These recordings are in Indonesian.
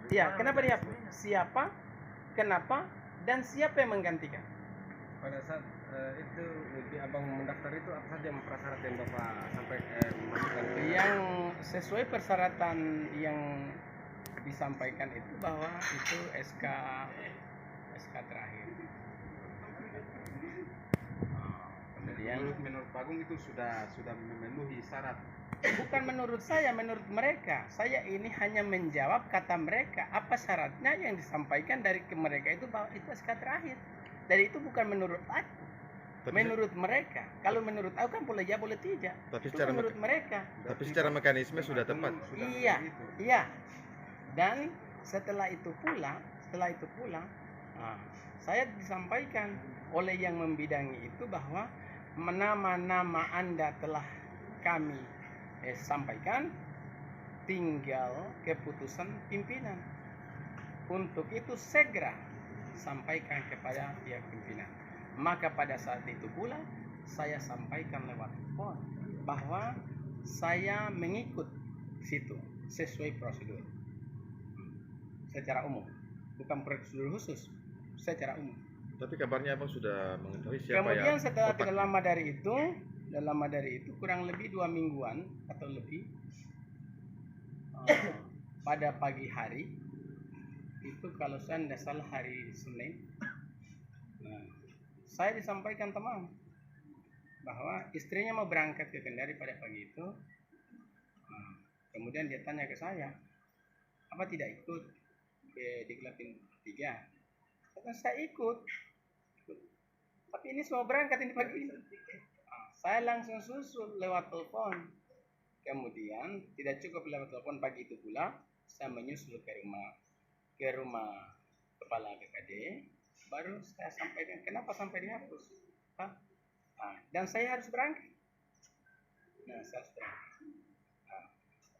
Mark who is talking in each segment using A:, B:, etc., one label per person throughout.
A: Iya, kenapa dihapus? Siapa, kenapa, dan siapa yang menggantikan?
B: Pada saat itu abang mendaftar itu apa saja prasyarat yang bapak sampai masukkan ke
A: Yang sesuai persyaratan yang disampaikan itu bahwa itu SK terakhir. Kemudian
B: menurut Pak Agung itu sudah memenuhi syarat.
A: Bukan menurut saya, menurut mereka. Saya ini hanya menjawab kata mereka. Apa syaratnya yang disampaikan dari mereka itu bahwa itu SK terakhir. Dari itu bukan menurut aku. Menurut mereka. Kalau menurut aku kan boleh ya boleh tidak.
C: Tapi
A: itu
C: secara
A: menurut mereka.
C: Tapi secara mekanisme sudah tepat.
A: Iya, iya. Dan setelah itu pula, saya disampaikan oleh yang membidangi itu bahwa nama-nama Anda telah kami sampaikan, tinggal keputusan pimpinan. Untuk itu segera sampaikan kepada pihak pimpinan. Maka pada saat itu pula saya sampaikan lewat telepon bahwa saya mengikut situ sesuai prosedur secara umum, bukan prosedur khusus, secara umum.
C: Tapi kabarnya abang sudah mengetahui siapa
A: Kemudian
C: yang
A: setelah tidak lama dari itu kurang lebih 2 mingguan atau lebih, pada pagi hari itu kalau saya tidak salah hari Senin, saya disampaikan teman bahwa istrinya mau berangkat ke Kendari pada pagi itu. Kemudian dia tanya ke saya, apa tidak ikut ke Diklat 3? Saya ikut, tapi ini semua berangkat ini pagi ini. Saya langsung susul lewat telepon. Kemudian tidak cukup lewat telepon pagi itu pula, saya menyusul ke rumah kepala BKD. Baru saya sampaikan kenapa sampai dihapus. Dan saya harus berangkat. Saya harus berangkat.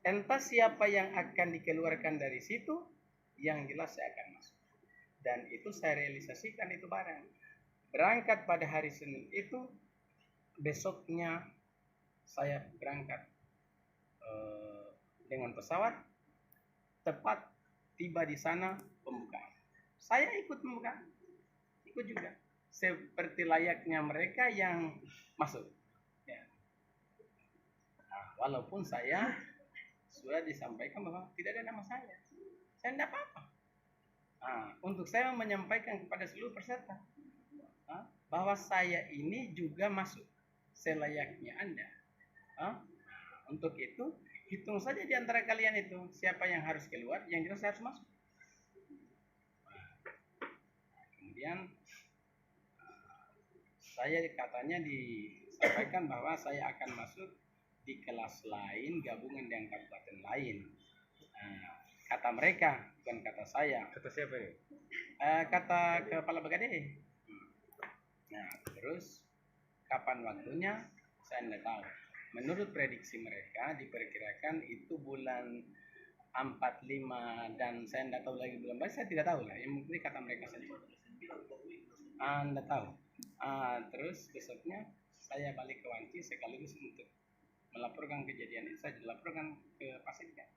A: Entah siapa yang akan dikeluarkan dari situ, yang jelas saya akan masuk. Dan itu saya realisasikan itu barang. Berangkat pada hari Senin itu, besoknya saya berangkat dengan pesawat, tepat tiba di sana pembukaan. Saya ikut pembukaan, ikut juga seperti layaknya mereka yang masuk. Walaupun saya sudah disampaikan bahwa tidak ada nama saya tidak apa-apa. Untuk saya menyampaikan kepada seluruh peserta bahwa saya ini juga masuk selayaknya Anda. Untuk itu hitung saja di antara kalian itu siapa yang harus keluar, yang jelas harus masuk. Kemudian saya katanya disampaikan bahwa saya akan masuk di kelas lain gabungan dengan kabupaten lain. Kata mereka, bukan kata saya.
B: Kata siapa ini?
A: Kata kepala BKD. Terus kapan waktunya saya tidak tahu. Menurut prediksi mereka diperkirakan itu bulan 45 dan saya tidak tahu lagi bulan berapa, saya tidak tahu lah. Yang mungkin kata mereka saja. Tidak tahu. Terus besoknya saya balik ke Wanci sekaligus untuk melaporkan kejadian itu. Saya dilaporkan ke Pasekda.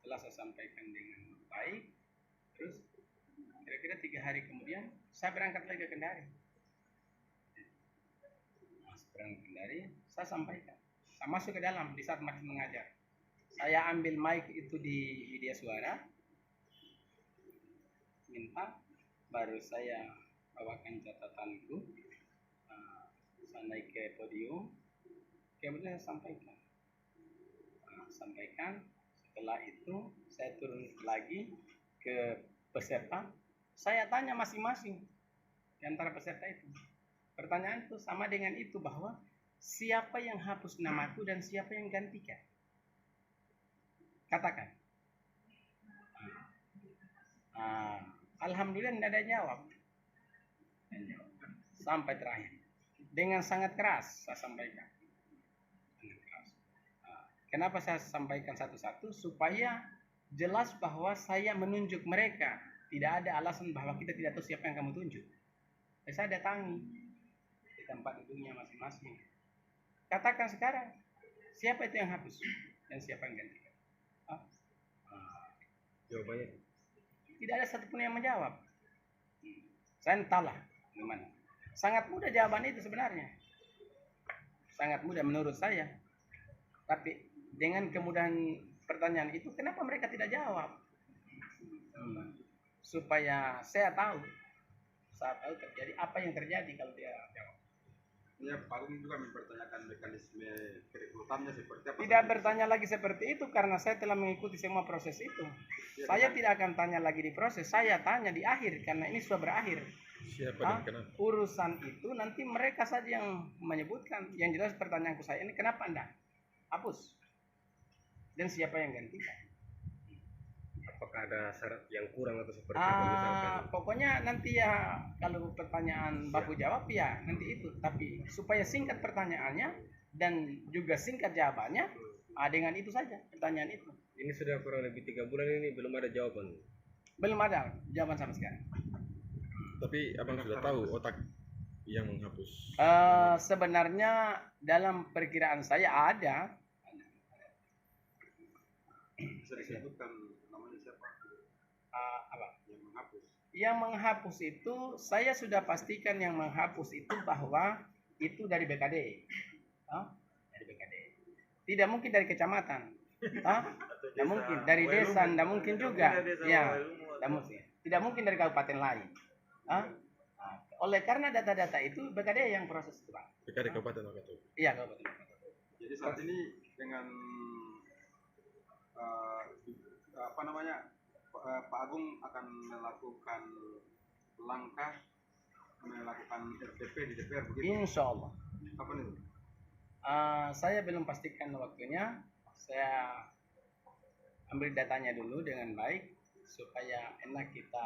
A: Setelah saya sampaikan dengan baik, terus kira-kira 3 hari kemudian saya berangkat lagi ke Kendari. Berangkat ke Kendari, saya sampaikan. Saya masuk ke dalam di saat masih mengajar. Saya ambil mic itu di media suara, minta, baru saya bawakan catatanku, saya naik ke podium, kemudian saya sampaikan. Setelah itu saya turun lagi ke peserta, saya tanya masing-masing di antara peserta itu. Pertanyaan itu sama dengan itu, bahwa siapa yang hapus namaku dan siapa yang gantikan? Katakan. Alhamdulillah tidak ada jawab. Sampai terakhir. Dengan sangat keras saya sampaikan. Kenapa saya sampaikan satu-satu? Supaya jelas bahwa saya menunjuk mereka. Tidak ada alasan bahwa kita tidak tahu siapa yang kamu tunjuk. Saya datangi di tempat duduknya masing-masing. Katakan sekarang, siapa itu yang hapus dan siapa yang gantikan?
B: Jawabannya
A: Tidak ada satupun yang menjawab. Saya entahlah gimana. Sangat mudah jawaban itu sebenarnya. Sangat mudah menurut saya. Tapi dengan kemudahan pertanyaan itu, kenapa mereka tidak jawab? Supaya saya tahu terjadi apa yang terjadi kalau dia jawab.
D: Ya, Pak Agung juga mempertanyakan mekanisme perekrutannya seperti apa.
A: Tidak bertanya lagi seperti itu karena saya telah mengikuti semua proses itu. Saya tidak akan tanya lagi di proses, saya tanya di akhir karena ini sudah berakhir.
C: Siapa dan kenapa?
A: Urusan itu nanti mereka saja yang menyebutkan. Yang jelas pertanyaanku saya ini, kenapa Anda hapus? Dan siapa yang gantikan?
B: apakah ada syarat yang kurang atau seperti apa misalkan?
A: Pokoknya nanti ya kalau pertanyaan baku jawab ya nanti itu. Tapi supaya singkat pertanyaannya dan juga singkat jawabannya, dengan itu saja pertanyaan itu.
B: Ini sudah kurang lebih 3 bulan ini belum ada jawaban.
A: Belum ada jawaban sama sekali.
C: Tapi abang sudah tahu otak yang menghapus.
A: Sebenarnya dalam perkiraan saya ada.
D: Bisa disebutkan namanya siapa?
A: Apa?
D: Yang menghapus.
A: Yang menghapus itu saya sudah pastikan yang menghapus itu bahwa itu dari BKD. Dari BKD. Tidak mungkin dari kecamatan. Tidak mungkin dari desa, tidak mungkin juga. Ya, tidak mungkin. Tidak mungkin dari kabupaten lain. Oleh karena data-data itu BKD yang proses itu, Pak.
C: BKD Kabupaten apa tuh?
A: Iya, kabupaten.
D: Jadi saat ini dengan apa namanya, Pak Agung akan melakukan langkah melakukan RTP di DPR begitu?
A: Insya Allah.
D: Kapan itu?
A: Saya belum pastikan waktunya. Saya ambil datanya dulu dengan baik supaya enak kita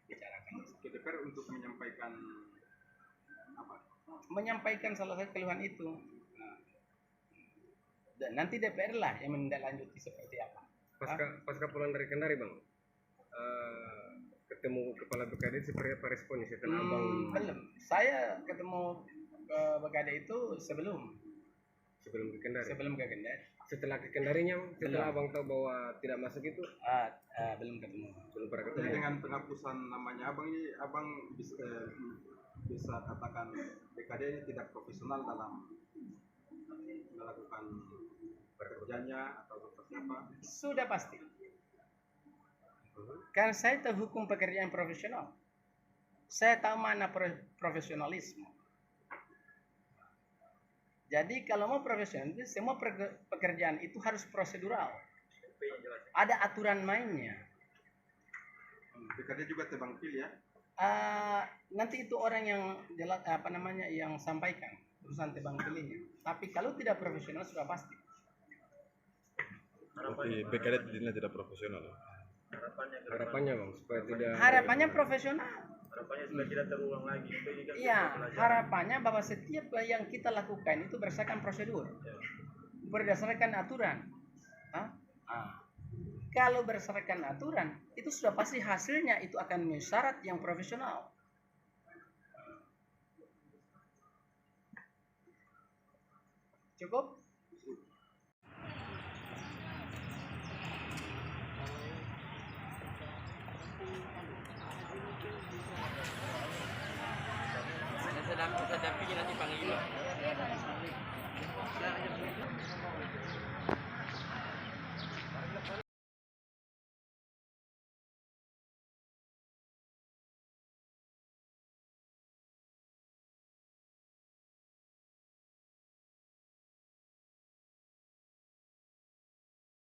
A: bicarakan
D: Ke DPR untuk menyampaikan apa?
A: Menyampaikan salah satu keluhan itu. Dan nanti DPR lah yang menindaklanjuti seperti apa.
B: Pasca pulang dari Kendari, Bang, ketemu kepala BKD seperti apa responnya setelah abang?
A: Belum. Saya ketemu ke BKD itu sebelum
B: ke Kendari.
A: Sebelum ke Kendari.
B: Setelah ke Kendarinya, setelah abang tahu bahwa tidak masuk itu,
A: belum ketemu.
B: belum pernah
D: Jadi
B: ketemu.
D: dengan penghapusan namanya abang ini, abang bisa katakan BKD ini tidak profesional dalam melakukan pekerjaannya atau seperti apa?
A: Sudah pasti. Kan saya tahu hukum pekerjaan profesional. Saya tahu mana profesionalisme. Jadi kalau mau profesional, semua pekerjaan itu harus prosedural. Ada aturan mainnya.
D: BKD juga tebang pilih ya?
A: Nanti itu orang yang yang sampaikan urusan tebang pilihnya. Tapi kalau tidak profesional sudah pasti.
C: Berarti BKD dinilai tidak profesional.
B: Harapannya, Bang, supaya tidak.
A: Harapannya profesional.
E: Harapannya supaya tidak terulang lagi.
A: Iya, harapannya bahwa setiap yang kita lakukan itu berdasarkan prosedur, berdasarkan aturan. Kalau berdasarkan aturan, itu sudah pasti hasilnya itu akan memenuhi syarat yang profesional. Cukup? Saya dampingi nanti panggil.